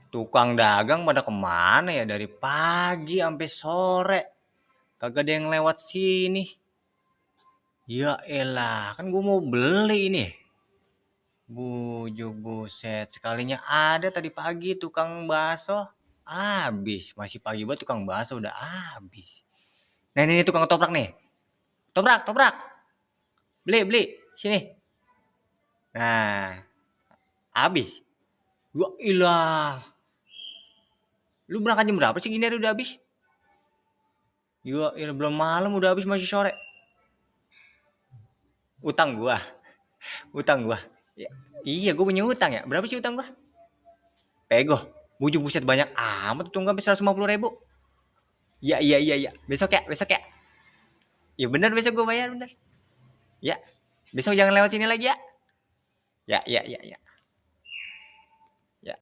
Tukang dagang pada kemana ya dari pagi sampai sore? Kagak ada yang lewat sini. Ya elah, kan gue mau beli nih. Bujuk buset, sekalinya ada tadi pagi tukang bakso, habis. Masih pagi banget tukang bakso udah habis. Nah ini tukang ketoprak nih. Toprak, toprak. Beli, beli. Sini. Nah, habis. Ya ilah. Lu berangkat jam berapa sih gini udah habis? Ya ilah, belum malam udah habis masih sore. Utang gua. Utang gua. Ya, iya, gua punya utang ya. Berapa sih utang gua? Pego. Bujuk buset banyak amat utang gua sampai 150.000. Iya, iya, iya, iya. Besok ya, besok ya. Ya bener besok gua bayar bener. Ya. Besok jangan lewat sini lagi ya. Ya, ya, ya, ya.